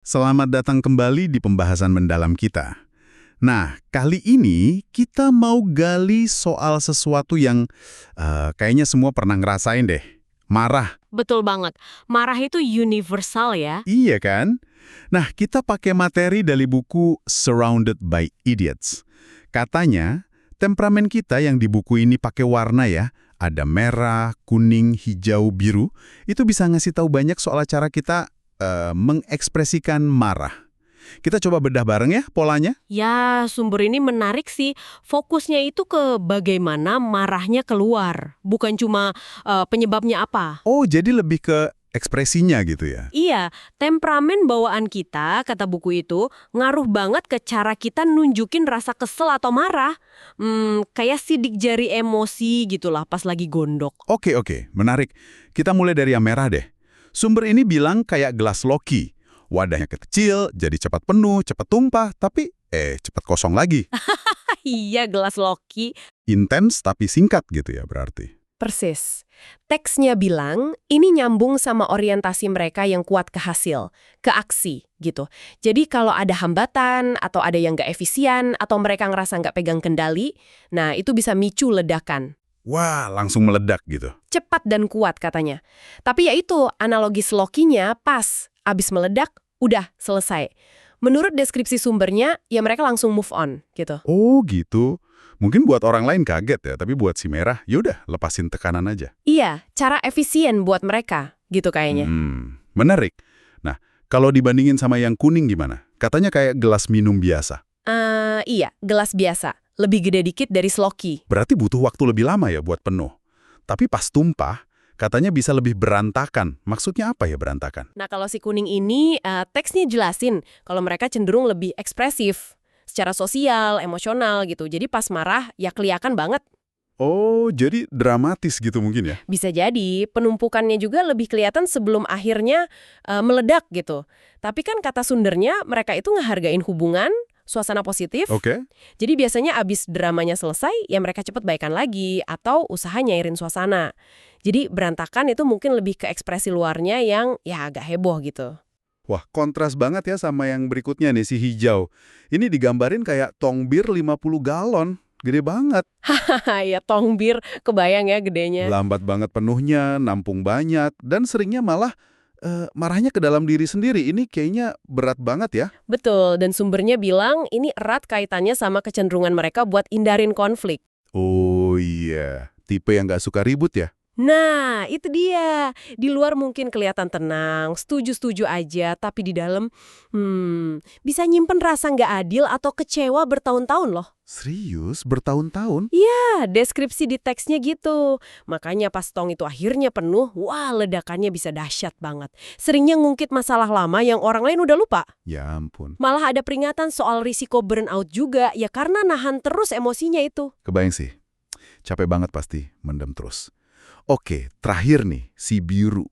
Selamat datang kembali di pembahasan mendalam kita. Nah, kali ini kita mau gali soal sesuatu yang kayaknya semua pernah ngerasain deh. Marah. Betul banget. Marah itu universal ya. Iya kan? Nah, kita pakai materi dari buku Surrounded by Idiots. Katanya, temperamen kita yang di buku ini pakai warna ya, ada merah, kuning, hijau, biru, itu bisa ngasih tahu banyak soal cara kita mengekspresikan marah. Kita coba bedah bareng ya polanya. Ya, sumber ini menarik sih. Fokusnya itu ke bagaimana marahnya keluar, bukan cuma penyebabnya apa. Oh, jadi lebih ke ekspresinya gitu ya? Iya, temperamen bawaan kita, kata buku itu, ngaruh banget ke cara kita nunjukin rasa kesel atau marah. Kayak sidik jari emosi gitulah pas lagi gondok. Oke, menarik. Kita mulai dari yang merah deh. Sumber ini bilang kayak gelas loki. Wadahnya kecil, jadi cepat penuh, cepat tumpah, tapi cepat kosong lagi. Iya, gelas loki. Intens tapi singkat gitu ya berarti. Persis. Teksnya bilang, ini nyambung sama orientasi mereka yang kuat ke hasil, ke aksi, gitu. Jadi kalau ada hambatan, atau ada yang nggak efisien, atau mereka ngerasa nggak pegang kendali, nah itu bisa micu ledakan. Wah, langsung meledak gitu. Cepat dan kuat katanya. Tapi ya itu, analogis lokinya pas. Abis meledak, udah selesai. Menurut deskripsi sumbernya, ya mereka langsung move on, gitu. Oh gitu. Mungkin buat orang lain kaget ya, tapi buat si merah, yaudah lepasin tekanan aja. Iya, cara efisien buat mereka, gitu kayaknya. Menarik. Nah, kalau dibandingin sama yang kuning gimana? Katanya kayak gelas minum biasa. Iya, gelas biasa. Lebih gede dikit dari sloki. Berarti butuh waktu lebih lama ya buat penuh. Tapi pas tumpah, katanya bisa lebih berantakan. Maksudnya apa ya berantakan? Nah, kalau si kuning ini, teksnya jelasin kalau mereka cenderung lebih ekspresif. Secara sosial, emosional gitu. Jadi pas marah, ya kelihatan banget. Oh, jadi dramatis gitu mungkin ya? Bisa jadi, penumpukannya juga lebih kelihatan sebelum akhirnya meledak gitu. Tapi kan kata sundernya, mereka itu ngehargain hubungan, suasana positif. Oke. Jadi biasanya abis dramanya selesai, ya mereka cepet baikan lagi, atau usaha nyairin suasana. Jadi berantakan itu mungkin lebih ke ekspresi luarnya yang ya agak heboh gitu. Wah, kontras banget ya sama yang berikutnya nih, si hijau. Ini digambarin kayak tong bir 50 galon. Gede banget. Hahaha, ya tong bir, kebayang ya gedenya. Lambat banget penuhnya, nampung banyak, dan seringnya malah marahnya ke dalam diri sendiri. Ini kayaknya berat banget ya. Betul, dan sumbernya bilang ini erat kaitannya sama kecenderungan mereka buat hindarin konflik. Oh iya, tipe yang nggak suka ribut ya? Nah, itu dia. Di luar mungkin kelihatan tenang, setuju-setuju aja, tapi di dalam, bisa nyimpen rasa nggak adil atau kecewa bertahun-tahun loh. Serius? Bertahun-tahun? Ya, deskripsi di teksnya gitu. Makanya pas tong itu akhirnya penuh, wah ledakannya bisa dahsyat banget. Seringnya ngungkit masalah lama yang orang lain udah lupa. Ya ampun. Malah ada peringatan soal risiko burnout juga, ya karena nahan terus emosinya itu. Kebayang sih. Capek banget pasti, mendem terus. Oke, terakhir nih, si biru.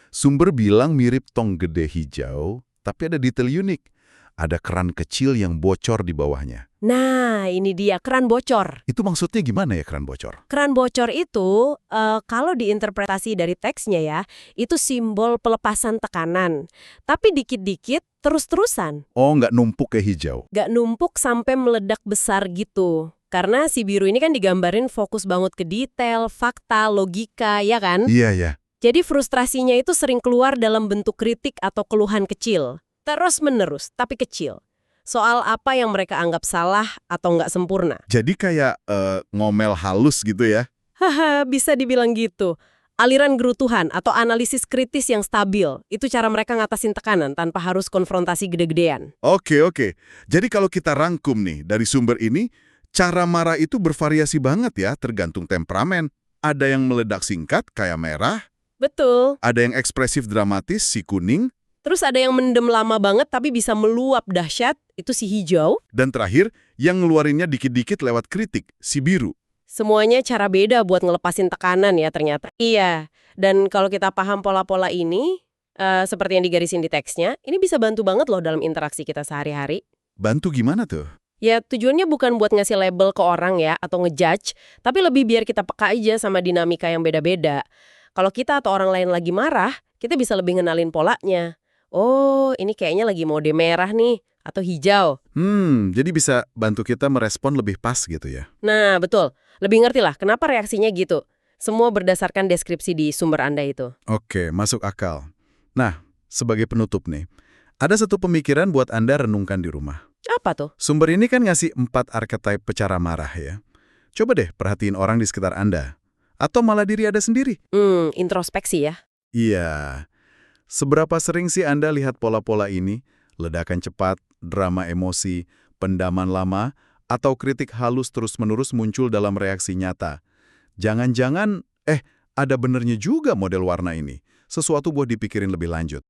Sumber bilang mirip tong gede hijau, tapi ada detail unik. Ada keran kecil yang bocor di bawahnya. Nah, ini dia, keran bocor. Itu maksudnya gimana ya keran bocor? Keran bocor itu, kalau diinterpretasi dari teksnya ya, itu simbol pelepasan tekanan. Tapi dikit-dikit, terus-terusan. Oh, nggak numpuk kayak hijau. Nggak numpuk sampai meledak besar gitu. Karena si biru ini kan digambarin fokus banget ke detail, fakta, logika, ya kan? Iya. Jadi frustrasinya itu sering keluar dalam bentuk kritik atau keluhan kecil. Terus-menerus, tapi kecil. Soal apa yang mereka anggap salah atau nggak sempurna. Jadi kayak ngomel halus gitu ya? Haha, bisa dibilang gitu. Aliran gerutuhan atau analisis kritis yang stabil, itu cara mereka ngatasin tekanan tanpa harus konfrontasi gede-gedean. Oke. Jadi kalau kita rangkum nih dari sumber ini, cara marah itu bervariasi banget ya, tergantung temperamen. Ada yang meledak singkat, kayak merah. Betul. Ada yang ekspresif dramatis, si kuning. Terus ada yang mendem lama banget tapi bisa meluap dahsyat, itu si hijau. Dan terakhir, yang ngeluarinnya dikit-dikit lewat kritik, si biru. Semuanya cara beda buat ngelepasin tekanan ya ternyata. Iya, dan kalau kita paham pola-pola ini, seperti yang digarisin di teksnya, ini bisa bantu banget loh dalam interaksi kita sehari-hari. Bantu gimana tuh? Ya tujuannya bukan buat ngasih label ke orang ya, atau ngejudge, tapi lebih biar kita peka aja sama dinamika yang beda-beda. Kalau kita atau orang lain lagi marah, kita bisa lebih ngenalin polanya. Oh, ini kayaknya lagi mode merah nih, atau hijau. Jadi bisa bantu kita merespon lebih pas gitu ya. Nah, betul. Lebih ngerti lah kenapa reaksinya gitu. Semua berdasarkan deskripsi di sumber Anda itu. Oke, masuk akal. Nah, sebagai penutup nih, ada satu pemikiran buat Anda renungkan di rumah. Apa tuh? Sumber ini kan ngasih 4 archetype pecara marah ya. Coba deh perhatiin orang di sekitar Anda. Atau malah diri Anda sendiri. Introspeksi ya. Iya. Seberapa sering sih Anda lihat pola-pola ini? Ledakan cepat, drama emosi, pendaman lama, atau kritik halus terus-menerus muncul dalam reaksi nyata. Jangan-jangan, ada benernya juga model warna ini. Sesuatu buat dipikirin lebih lanjut.